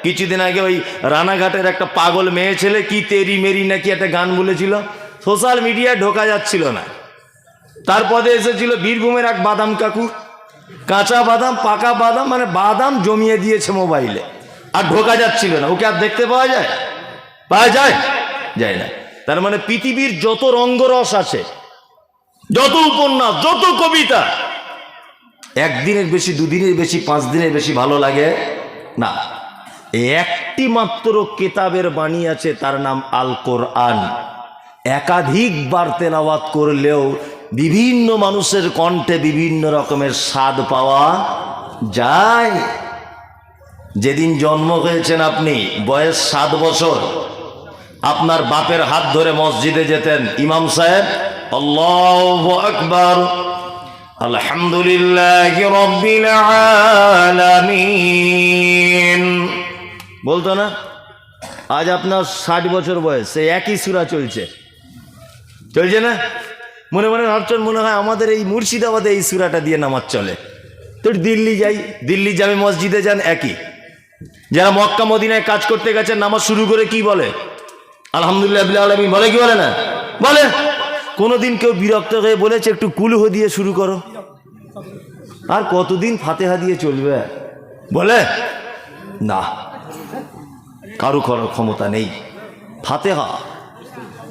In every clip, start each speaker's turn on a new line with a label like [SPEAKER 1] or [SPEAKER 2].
[SPEAKER 1] কিছুদিন আগে ওই রানাঘাটের একটা পাগল মেয়ে ছেলে কি তেরি মেরি নাকি একটা গান বলেছিল, সোশ্যাল মিডিয়ায় ঢোকা যাচ্ছিল না। তারপরে এসেছিল বীরভূমের এক বাদাম কাকু, কাঁচা বাদাম পাকা বাদাম মানে বাদাম জমিয়ে দিয়েছে মোবাইলে, আর ঢোকা যাচ্ছিল না। ওকে আর দেখতে পাওয়া যায়? পাওয়া যায়? যায় না। তার মানে পৃথিবীর যত রঙ্গরস আছে, যত উপন্যাস, যত কবিতা, একদিনের বেশি, দুদিনের বেশি, 5 দিনের বেশি ভালো লাগে না। একটি মাত্র কিতাবের বাণী আছে, তার নাম আল কোরআন। একাধিকবার তেলাওয়াত করলেও বিভিন্ন মানুষের কণ্ঠে বিভিন্ন রকমের স্বাদ পাওয়া যায়। যেদিন জন্ম হয়েছেন আপনি, বয়স 7 বছর, আপনার বাপের হাত ধরে মসজিদে যেতেন, ইমাম সাহেব আল্লাহু আকবার আলহামদুলিল্লাহি রাব্বিল আলামিন বলতো না? আজ আপনার 60 বছর বয়স, সেই একই সূরা চলছে না? মনে মনে ভাবছেন মনে হয় আমাদের এই মুর্শিদাবাদে এই সূরাটা দিয়ে নামাজ চলে। তো দিল্লি যাই, দিল্লি জামে মসজিদে যান, একই। যারা মক্কা মদিনায় কাজ করতে গেছেন, নামাজ শুরু করে কি বলে? আলহামদুলিল্লাহ রাব্বিল আলামিন বলে কি বলে না? বলে। কোনোদিন কেউ বিরক্ত হয়ে বলেছে একটু কুলহ দিয়ে শুরু করো? আর কতদিন ফাতেহা দিয়ে চলবে? বলে না, কারো করার ক্ষমতা নেই। ফাতেহা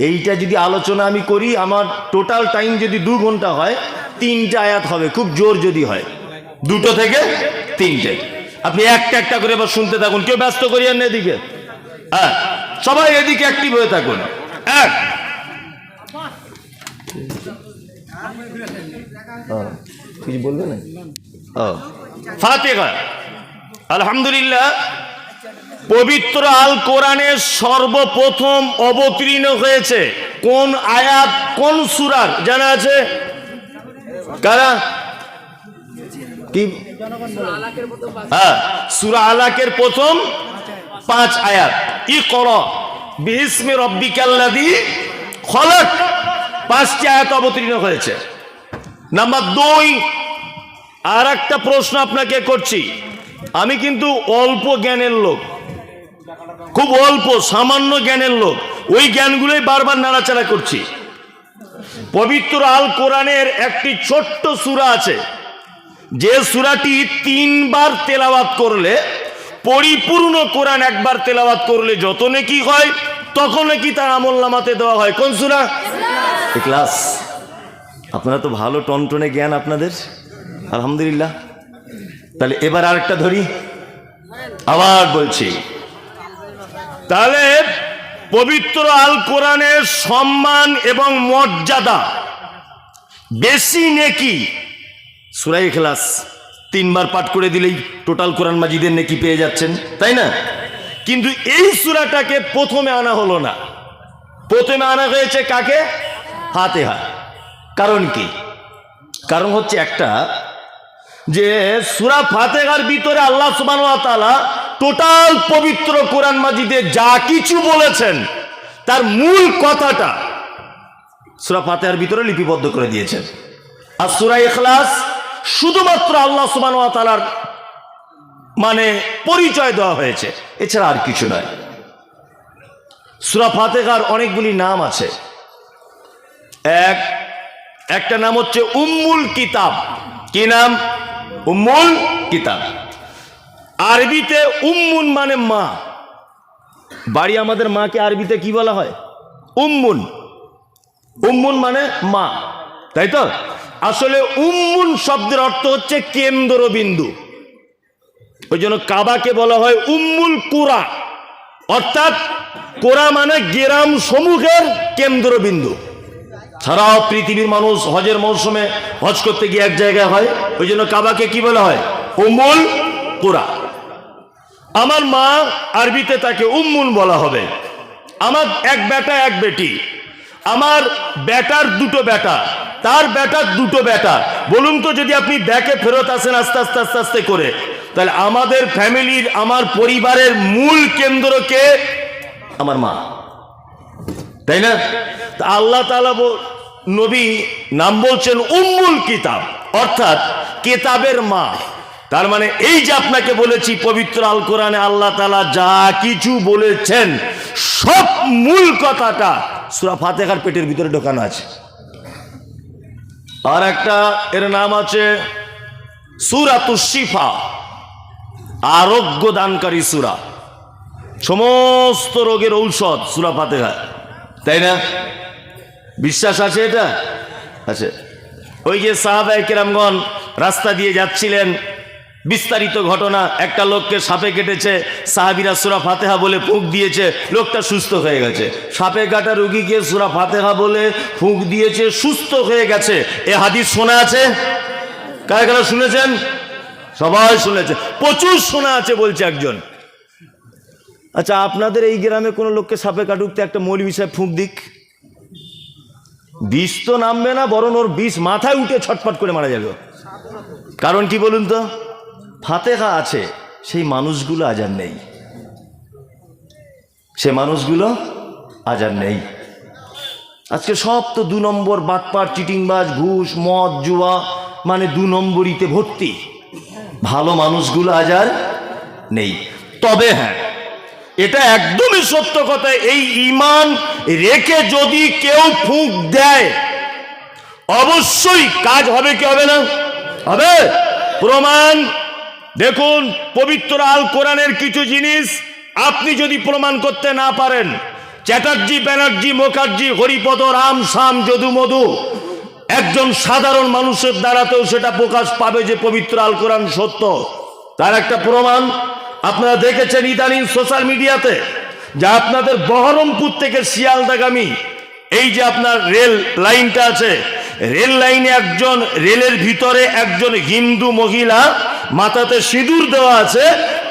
[SPEAKER 1] এইটা যদি আলোচনা আমি করি, আমার টোটাল টাইম যদি 2 ঘন্টা হয়, 3টে আয়াত হবে, খুব জোর যদি হয় 2 থেকে 3টে। আপনি একটা একটা করে এবার শুনতে থাকুন, কেউ ব্যস্ত করিয়েন না এদিকে। হ্যাঁ, সবাই এদিকে অ্যাক্টিভ হয়ে থাকুন। কিছু বলবে না? ফাতিহা। আলহামদুলিল্লাহ, পবিত্র আল কোরআনে সর্বপ্রথম অবতীর্ণ হয়েছে কোন আয়াত, কোন সূরার জানা আছে? কারা? কি? হ্যাঁ, সূরা আলাকের প্রথম 5 আয়াত। ইকরা বিইসমি রাব্বিকাল্লাযী খলাক, 5টি আয়াত অবতীর্ণ হয়েছে। নাম্বার 2, আর একটা প্রশ্ন আপনাকে করছি। আমি কিন্তু অল্প জ্ঞানের লোক, খুব অল্প সামান্য জ্ঞানের লোক, ওই জ্ঞানগুলোই বারবার নাড়াচাড়া করছি। পবিত্র আল কোরআনের একটি ছোট্ট সূরা আছে, যে সূরাটি 3 বার তেলাওয়াত করলে, পরিপূর্ণ কোরআন একবার তেলাওয়াত করলে যত নেকি হয়, তখন নাকি তার আমলনামাতে দেওয়া হয়। কোন সূরা? ইখলাস। আপনারা তো ভালো টনটনে জ্ঞান আপনাদের, আলহামদুলিল্লাহ। তাহলে এবার আরেকটা ধরি, আবার বলছি। তাহলে পবিত্র আল কোরআনের সম্মান এবং মর্যাদা বেশি নেকি সূরা ইখলাস 3 বার পাঠ করে দিলেই টোটাল কোরআন মাজিদের নেকি পেয়ে যাচ্ছেন, তাই না? কিন্তু এই সূরাটাকে প্রথমে আনা হলো না, প্রথমে আনা হয়েছে কাকে? ফাতিহা। কারণ কি? কারণ হচ্ছে একটা, যে সূরা ফাতিহার ভিতরে আল্লাহ সুবহানাহু ওয়া তাআলা টোটাল পবিত্র কোরআন মাজিদে যা কিছু বলেছেন, তার মূল কথাটা সূরা ফাতিহার ভিতরে লিপিবদ্ধ করে দিয়েছেন। আর সূরা ইখলাস শুধুমাত্র আল্লাহ সুবহানাহু ওয়া তাআলার মানে পরিচয় দেওয়া হয়েছে, এছাড়া আর কিছু নয়। সূরা ফাতিহার অনেকগুলি নাম আছে। একটা নাম হচ্ছে উম্মুল কিতাব। কি নাম? উম্মুল কিতাব। আরবিতে উম্মুন মানে মা। বাড়ি আমাদের মাকে আরবিতে কি বলা হয়? উম্মুন। উম্মুন মানে মা, তাই তো? আসলে উম্মুন শব্দের অর্থ হচ্ছে কেন্দ্রবিন্দু। ওই জন্য কাবাকে বলা হয় উম্মুল কুরা, অর্থাৎ কোরা মানে গ্রাম সমূহের কেন্দ্রবিন্দু। সারা পৃথিবীর মানুষ হজের মৌসুমে হজ করতে গিয়ে এক জায়গায় হয়, ওই জন্য কাবাকে কি বলা হয়? উম্মুল কুরা। আমার মা, আরবিতে তাকে উম্মুন বলা হবে। আমার এক বেটা এক বেটি, আমার বেটার 2টো বেটা, তার বেটার 2টো বেটা। বলুন তো, যদি আপনি ব্যাকে ফেরত আসেন আস্তে আস্তে আস্তে আস্তে করে, তাহলে আমাদের ফ্যামিলির, আমার পরিবারের মূল কেন্দ্র কে? আমার মা, তাই না? আল্লাহ তাআলা নবী নাম বলছেন উম্মুল কিতাব, অর্থাৎ কিতাবের মা। তার মানে এই যে আপনাকে বলেছি পবিত্র আল কোরআনে আল্লাহ তাআলা যা কিছু বলেছেন সব মূল কথাটা সূরা ফাতিহার পেটের ভিতরে ঢোকানো আছে। আর একটা এর নাম আছে সূরাতুশ শিফা, আরোগ্য দানকারী সূরা, সমস্ত রোগের ঔষধ সূরা ফাতিহা, তাই না? বিশ্বাস আছে এটা? আছে। ওই যে সাহাবায়ে কেরামগণ রাস্তা দিয়ে যাচ্ছিলেন, বিস্তারিত ঘটনা, একটা লোককে সাপে কেটেছে, সাহাবীরা সূরা ফাতিহা বলে ফুঁক দিয়েছে, লোকটা সুস্থ হয়ে গেছে। সাপে কাটা রোগীকে সূরা ফাতিহা বলে ফুঁক দিয়েছে, সুস্থ হয়ে গেছে। এ হাদিস শোনা আছে? কারা কারা শুনেছেন? সবাই শুনেছে, প্রচুর শোনা আছে বলছে একজন। আচ্ছা, আপনাদের এই গ্রামে কোনো লোককে সাপে কাটুকতে একটা মৌলভী সাহেব ফুঁক দিক, বিষ তো নামবে না, বরং ওর বিষ মাথায় উঠে ছটফট করে মারা যাবে। কারণ কি বলুন তো? ফাতিহা আছে, সেই মানুষগুলো আজ আর নেই, সে মানুষগুলো আজ আর নেই। আজকে সব তো 2 নম্বর, বাটপার, চিটিংবাজ, ঘুষ, মদ, জুয়া, মানে 2 নম্বরিতে ভর্তি। ভালো মানুষগুলো আজ আর নেই। তবে হ্যাঁ, এটা একদমই সত্য কথা, এই ঈমান রেখে যদি কেউ ফুঁক দেয় অবশ্যই কাজ হবে কি হবে না? হবে। প্রমাণ দেখুন, পবিত্র আল কোরআনের কিছু জিনিস আপনি যদি প্রমাণ করতে না পারেন, চ্যাটার্জি, ব্যানার্জি, মুখার্জি, হরিপদ, রাম, শাম, যদু, মধু, একজন সাধারণ মানুষের দ্বারাতেও সেটা প্রকাশ পাবে যে পবিত্র আল কোরআন সত্য। তার একটা প্রমাণ আপনারা দেখেছেন ইদানিং সোশ্যাল মিডিয়াতে, যা আপনাদের বহরমপুর থেকে শিয়ালদাগামী এই যে আপনার রেল লাইনটা আছে, রেল লাইনে একজন, রেলের ভিতরে একজন হিন্দু মহিলা, মাথাতে সিঁদুর দেওয়া আছে,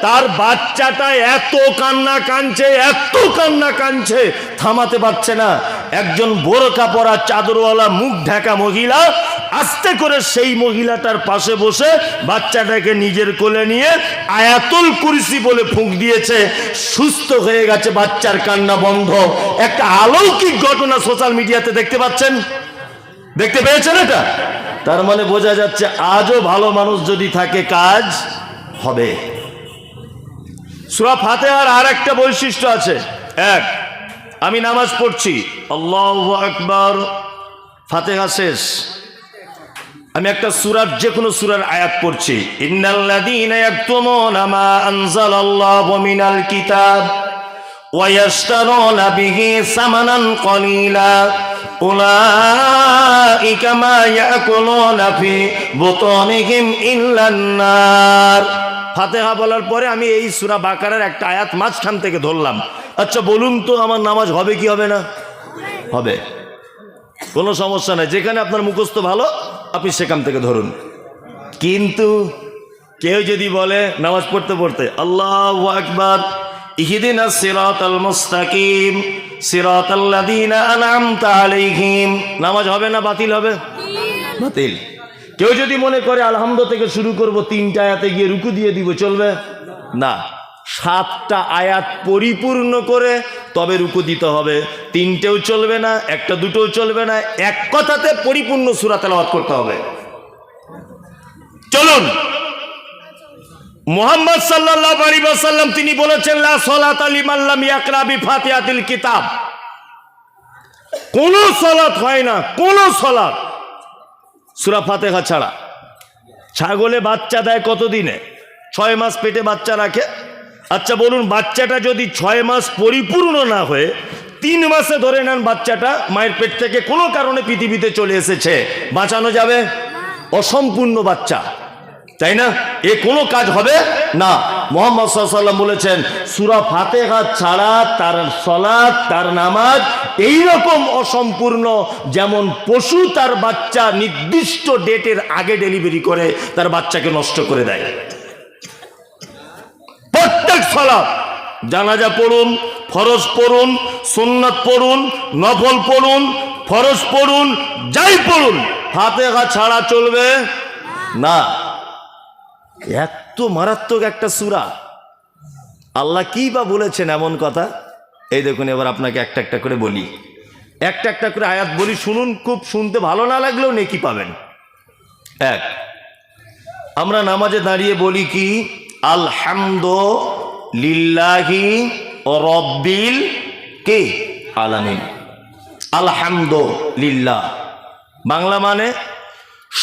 [SPEAKER 1] তার বাচ্চাটা এত কান্না কাঁদছে, এত কান্না কাঁদছে, থামাতে পারছে না। একজন বোরকা পরা, চাদরওয়ালা, মুখ ঢাকা মহিলা আস্তে করে সেই মহিলাটার পাশে বসে বাচ্চাটাকে নিজের কোলে নিয়ে আয়াতুল কুরসি বলে ফুঁক দিয়েছে, সুস্থ হয়ে গেছে, বাচ্চার কান্না বন্ধ। একটা অলৌকিক ঘটনা সোশ্যাল মিডিয়াতে দেখতে পাচ্ছেন, দেখতে পেয়েছেন এটা? তার মানে বোঝা যাচ্ছে আজও ভালো মানুষ যদি থাকে কাজ হবে। সূরা ফাতিহার আর একটা বৈশিষ্ট্য আছে। এক, আমি নামাজ পড়ছি, আল্লাহু আকবার, ফাতিহা শেষ, আমি একটা সূরার, যে কোনো সূরার আয়াত পড়ছি, ইন্নাল্লাযীনা ইয়াকতুমুনা মা আনজালাল্লাহু মিনাল কিতাব ওয়া ইয়াশতারুনা বিহি সামানান কলিলা উলাইকা মা ইয়াকুলুনা ফি বুতুনিহিম ইল্লান নার। ফাতিহা বলার পরে আমি এই সূরা বাকারার একটা আয়াত মাঝখান থেকে ধরলাম। আচ্ছা বলুন তো, আমার নামাজ হবে কি হবে না? হবে, কোনো সমস্যা নাই। যেখানে আপনার মুখস্থ ভালো আপনি সেখান থেকে ধরুন। কিন্তু কেউ যদি বলে নামাজ পড়তে পড়তে আল্লাহু আকবার, ইহদিনাস সিরাতাল মুস্তাকিম সিরাতাল্লাযীনা আন'আমতা আলাইহিম, নামাজ হবে না বাতিল হবে? বাতিল। কেউ যদি মনে করে আলহামদুলিল্লাহ থেকে শুরু করব, 3টা আয়াতে গিয়ে রুকু দিয়ে দিব, চলবে না। 7টা আয়াত পরিপূর্ণ করে তবে রুকু দিতে হবে। 3টেও চলবে না, 1টা 2টোও চলবে না, এক কথাতে পরিপূর্ণ সূরা তেলাওয়াত করতে হবে। চলুন, মুহাম্মদ সাল্লাল্লাহু আলাইহি ওয়াসাল্লাম তিনি বলেছেন, লা সালাতা লিমান লাম ইয়াকরা বিফাতিহাতিল কিতাব, কোন সালাত হয় না, কোন সালাত সূরা ফাতিহা ছাড়া। ছাগলে বাচ্চা দেয় কতদিনে? 6 মাস পেটে বাচ্চা রাখে। আচ্ছা বলুন, বাচ্চাটা যদি 6 মাস পরিপূর্ণ না হয়ে 3 মাসে ধরে নেন বাচ্চাটা মায়ের পেট থেকে কোনো কারণে পৃথিবীতে চলে এসেছে, বাঁচানো যাবে? অসম্পূর্ণ বাচ্চা, তাই না? এ কোনো কাজ হবে না। মুহাম্মদ সাল্লাল্লাহু আলাইহি ওয়াসাল্লাম বলেছেন, সূরা ফাতিহা ছাড়া তার সালাত, তার নামাজ এইরকম অসম্পূর্ণ যেমন পশু তার বাচ্চা নির্দিষ্ট ডেটের আগে ডেলিভারি করে তার বাচ্চাকে নষ্ট করে দেয়। প্রত্যেক সালাত, জানাজা পড়ুন, ফরজ পড়ুন, সুন্নাত পড়ুন, নফল পড়ুন, ফরজ পড়ুন, যাই পড়ুন, ফাতিহা ছাড়া চলবে না। এত মারাত্মক একটা সূরা, আল্লাহ কি বা বলেছেন এমন কথা? এই দেখুন, এবার আপনাকে একটা একটা করে বলি, একটা একটা করে আয়াত বলি, শুনুন, খুব শুনতে ভালো না লাগলেও নেকি পাবেন। 1, আমরা নামাজে দাঁড়িয়ে বলি কি? আলহামদুলিল্লাহি রব্বিল কে আলামিন। আলহামদুলিল্লাহ বাংলা মানে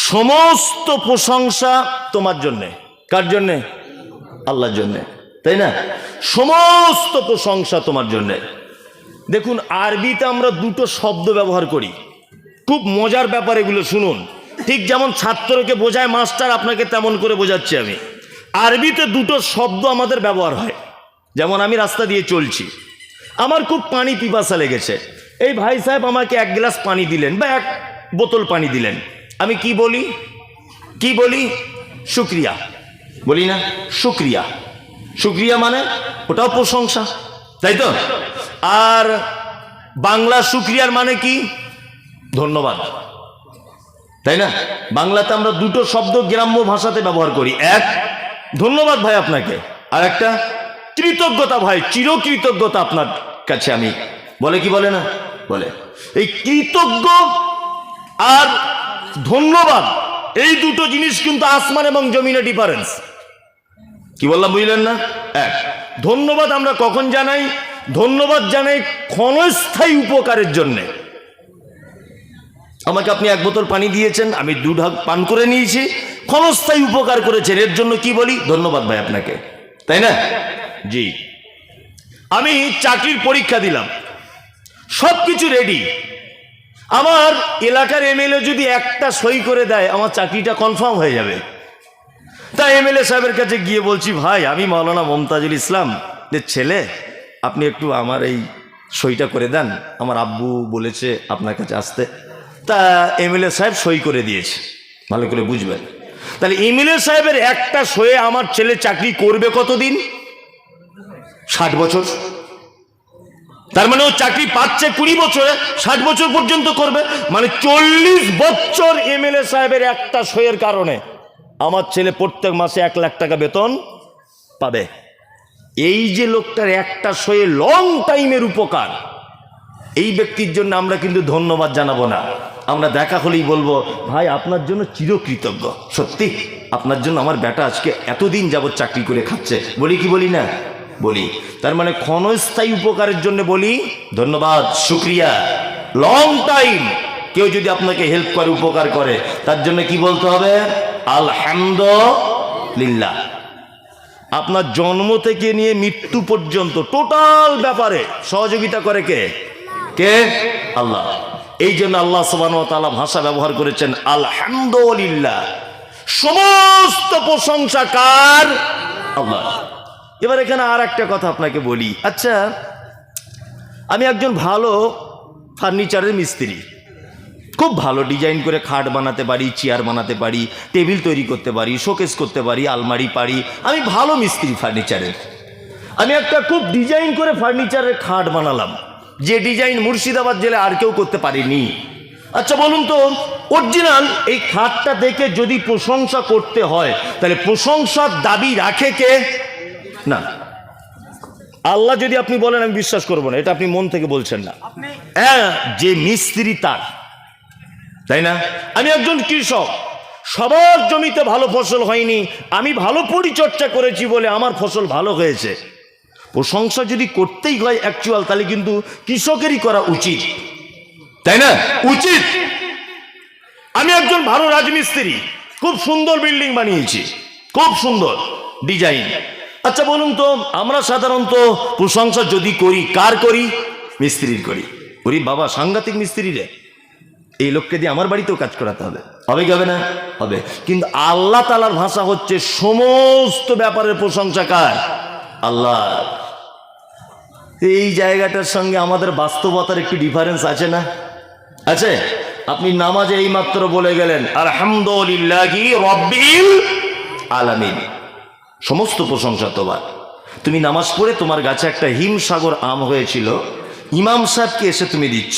[SPEAKER 1] সমস্ত প্রশংসা তোমার জন্যে। কার জন্যে? আল্লাহর জন্যে, তাই না? সমস্ত প্রশংসা তোমার জন্যে। দেখুন, আরবিতে আমরা দুটো শব্দ ব্যবহার করি, খুব মজার ব্যাপার এগুলো শুনুন। ঠিক যেমন ছাত্রকে বোঝায় মাস্টার, আপনাকে তেমন করে বোঝাচ্ছি আমি। আরবিতে দুটো শব্দ আমাদের ব্যবহার হয়। যেমন আমি রাস্তা দিয়ে চলছি, আমার খুব পানি পিপাসা লেগেছে, এই ভাই সাহেব আমাকে এক গ্লাস পানি দিলেন বা এক বোতল পানি দিলেন, আমি কি বলি? কি বলি? শুক্রিয়া বলি না? শুক্রিয়া, শুক্রিয়া মানে ওটাও প্রশংসা, তাই তো? আর বাংলা শুক্রিয়ার মানে কি? ধন্যবাদ, তাই না? বাংলাতে আমরা দুটো শব্দ গ্রাম্য ভাষাতে ব্যবহার করি। এক, ধন্যবাদ ভাই আপনাকে, আর একটা কৃতজ্ঞতা ভাই, চিরকৃতজ্ঞতা আপনার কাছে আমি। বলে কি বলে না? বলে। এই কৃতজ্ঞ আর ধন্যবাদ, এই দুটো জিনিস কিন্তু আসমান এবং জমিনের ডিফারেন্স। কি বললাম বুঝলেন না? এক, ধন্যবাদ আমরা কখন জানাই? ধন্যবাদ জানাই ক্ষণস্থায়ী উপকারের জন্যে। আমাকে আপনি এক বোতল পানি দিয়েছেন, আমি 2 ঢাক পান করে নিয়েছি, ক্ষণস্থায়ী উপকার করেছেন, এর জন্য কি বলি? ধন্যবাদ ভাই আপনাকে, তাই না? জি। আমি চাকরির পরীক্ষা দিলাম, সব কিছু রেডি, আমার এলাকার এমএলএ যদি একটা সই করে দেয় আমার চাকরিটা কনফার্ম হয়ে যাবে। তাই এমএলএ সাহেবের কাছে গিয়ে বলছি, ভাই আমি মাওলানা মমতাজুল ইসলাম এর ছেলে, আপনি একটু আমার এই সইটা করে দেন, আমার আব্বু বলেছে আপনার কাছে আসতে। তা এমএলএ সাহেব সই করে দিয়েছে। ভালো করে বুঝবেন, তাহলে এমএলএ সাহেবের একটা সয়ে আমার ছেলে চাকরি করবে কতদিন? 60 বছর। তার মানে ও চাকরি পাচ্ছে 20 বছরে, 60 বছর পর্যন্ত করবে, মানে 40 বছর এমএলএ সাহেবের একটা সইয়ের কারণে আমার ছেলে প্রত্যেক মাসে 1 লাখ টাকা বেতন পাবে। এই যে লোকটার একটা সয়ে লং টাইমের উপকার, এই ব্যক্তির জন্য আমরা কিন্তু ধন্যবাদ জানাবো না, আমরা দেখা হলেই বলবো, ভাই আপনার জন্য চিরকৃতজ্ঞ, সত্যি আপনার জন্য আমার বেটা আজকে এতদিন যাবত চাকরি করে খাচ্ছে। বলি কি বলি না? বলি। তার মানে ক্ষণস্থায়ী উপকারের জন্য বলি ধন্যবাদ, শুক্রিয়া। লং টাইম কেউ যদি আপনাকে হেল্প করে, উপকার করে, তার জন্য কি বলতে হবে? আলহামদুলিল্লাহ। আপনার জন্ম থেকে নিয়ে মৃত্যু পর্যন্ত টোটাল ব্যাপারে সহযোগিতা করে কে? কে? আল্লাহ। এই জন্য আল্লাহ সুবহানাহু ওয়া তাআলা ভাষা ব্যবহার করেছেন আলহামদুলিল্লাহ, সমস্ত প্রশংসা কার? আল্লাহ। এবার এখানে আর একটা কথা আপনাকে বলি। আচ্ছা, আমি একজন ভালো ফার্নিচারের মিস্ত্রি, খুব ভালো ডিজাইন করে খাট বানাতে পারি, চেয়ার বানাতে পারি, টেবিল তৈরি করতে পারি, শোকেস করতে পারি, আলমারি পারি, আমি ভালো মিস্ত্রি ফার্নিচারের। আমি একটা খুব ডিজাইন করে ফার্নিচারের খাট বানালাম, যে ডিজাইন মুর্শিদাবাদ জেলে আর কেউ করতে পারেনি। আচ্ছা বলুন তো, অরিজিনাল এই খাটটা দেখে যদি প্রশংসা করতে হয়, তাহলে প্রশংসার দাবি রাখে কে? না, আল্লাহ যদি আপনি বলেন আমি বিশ্বাস করবো না, এটা আপনি মন থেকে বলছেন না। হ্যাঁ, যে মিস্ত্রি তার, তাই না? আমি একজন কৃষক, সবার জমিতে ভালো ফসল হয়নি, আমি ভালো পরিচর্যা করেছি বলে আমার ফসল ভালো হয়েছে। প্রশংসা যদি করতেই হয় অ্যাকচুয়াল, তাহলে কিন্তু কৃষকেরই করা উচিত, তাই না? উচিত। আমি একজন ভালো রাজমিস্ত্রি, খুব সুন্দর বিল্ডিং বানিয়েছি, খুব সুন্দর ডিজাইন। আচ্ছা বলুন তো, আমরা সাধারণত প্রশংসা যদি করি, কার করি? মিস্ত্রির করি। ওরে বাবা, সাংঘাতিক মিস্ত্রি রে, এই লোককে দিয়ে আমার বাড়িতেও কাজ করাতে হবে, হবে কি হবে না? হবে। কিন্তু আল্লাহ তাআলার ভাষা হচ্ছে সমস্ত ব্যাপারের প্রশংসা কার? আল্লাহ। এই জায়গাটার সঙ্গে আমাদের বাস্তবতার একটু ডিফারেন্স আছে না? আছে। আপনি নামাজে এই মাত্র বলে গেলেন আলহামদুলিল্লাহি রাব্বিল আলামিন, সমস্ত প্রশংসা তোমার। তুমি নামাজ পড়ে তোমার গাছে একটা হিমসাগর আম হয়েছিল, ইমাম সাহেবকে এসে তুমি দিচ্ছ,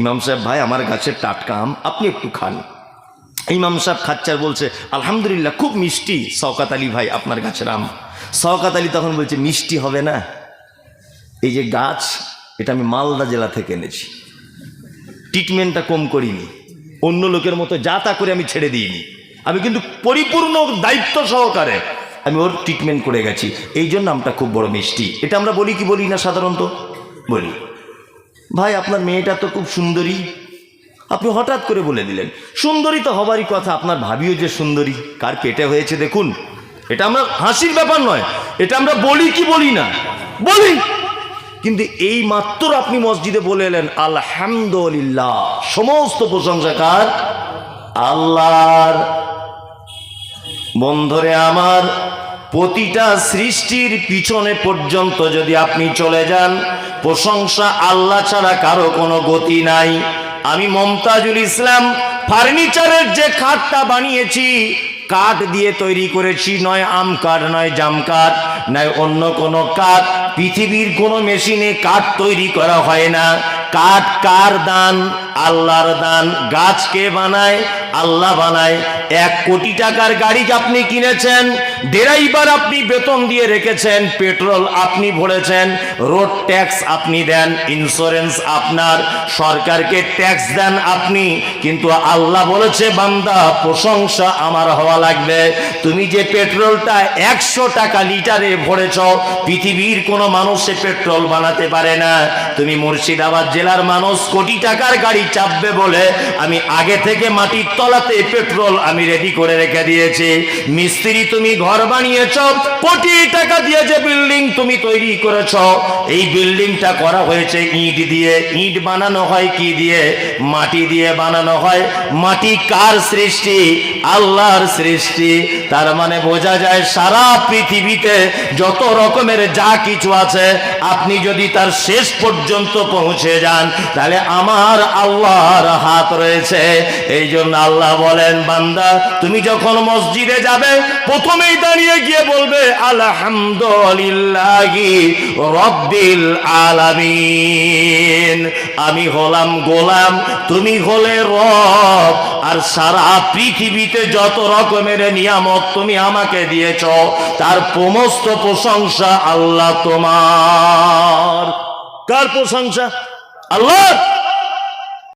[SPEAKER 1] ইমাম সাহেব ভাই আমার গাছের টাটকা আম, আপনি একটু খান। ইমাম সাহেব খাচ্ছে আর বলছে আলহামদুলিল্লাহ খুব মিষ্টি, শওকত আলী ভাই আপনার গাছের আম। শওকত আলী তখন বলছে মিষ্টি হবে না, এই যে গাছ, এটা আমি মালদা জেলা থেকে এনেছি, ট্রিটমেন্টটা কম করিনি, অন্য লোকের মতো যা তা করে আমি ছেড়ে দিইনি, আমি কিন্তু পরিপূর্ণ দায়িত্ব সহকারে আমি ওর ট্রিটমেন্ট করে গেছি, এই জন্য নামটা খুব বড় মিষ্টি। এটা আমরা বলি কি বলি না? সাধারণত বলি। ভাই আপনার মেয়েটা তো খুব সুন্দরী, আপনি হঠাৎ করে বলে দিলেন। সুন্দরী তো হবারই কথা, আপনার ভাবিও যে সুন্দরী, কার পেটে হয়েছে দেখুন। এটা আমরা হাসির ব্যাপার নয়, এটা আমরা বলি কি বলি না? বলি। কিন্তু এই মাত্র আপনি মসজিদে বলে এলেন আলহামদুলিল্লাহ, সমস্ত প্রশংসা কার? আল্লাহর। বন্ধুরে আমার, প্রতিটা সৃষ্টির পিছনে পর্যন্ত যদি আপনি চলে যান, প্রশংসা আল্লাহ ছাড়া কারো কোনো গতি নাই। আমি মমতাজুল ইসলাম ফার্নিচারের যে খাটটা বানিয়েছি, কাঠ দিয়ে তৈরি করেছি, নয় আম কাঠ, নয় জাম কাঠ, নয় অন্য কোনো কাঠ। পৃথিবীর কোনো মেশিনে কাঠ তৈরি করা হয় না। কাঠ কার দান? আল্লাহর দান। গাছ কে বানায়? আল্লাহ বানায়। 1 কোটি টাকার গাড়ি আপনি কিনেছেন, ড্রাইভার আপনি বেতন দিয়ে রেখেছেন, পেট্রোল আপনি ভরেছেন, রোড ট্যাক্স আপনি দেন, ইন্স্যুরেন্স আপনার, সরকারকে ট্যাক্স দেন আপনি। কিন্তু আল্লাহ বলেছে বান্দা প্রশংসা আমার হওয়া লাগবে। তুমি যে পেট্রোলটা 100 টাকা লিটারে ভরেছ, পৃথিবীর কোনো মানুষ সে পেট্রোল বানাতে পারে না। তুমি মুর্শিদাবাদ জেলার মানুষ কোটি টাকার গাড়ি চাপবে বলে আমি আগে থেকে মাটির তলাতে পেট্রোল আমি রেডি করে রেখে দিয়েছি। মিস্ত্রি তুমি ঘর বানিয়েছ, কোটি টাকা দিয়ে যে বিল্ডিং তুমি তৈরি করেছ, এই বিল্ডিংটা করা হয়েছে ইট দিয়ে। ইট বানানো হয় কি দিয়ে? মাটি দিয়ে বানানো হয়। মাটি কার সৃষ্টি? আল্লাহর সৃষ্টি। তার মানে বোঝা যায় সারা পৃথিবীতে যত রকমের যা কিছু আছে, আপনি যদি তার শেষ পর্যন্ত পৌঁছে যান, তাহলে আমার আল্লাহর হাত রয়েছে। এই জন্য আল্লাহ বলেন বান্দা তুমি যখন মসজিদে যাবে, প্রথমেই দাঁড়িয়ে গিয়ে বলবে আলহামদুলিল্লাহি রাব্বিল আলামিন। আমি হলাম গোলাম, তুমি হলে রব। আর সারা পৃথিবীতে যত রকমের নিয়ামত তুমি আমাকে দিয়েছ, তার সমস্ত প্রশংসা আল্লাহ তোমার। কার প্রশংসা? আল্লাহ।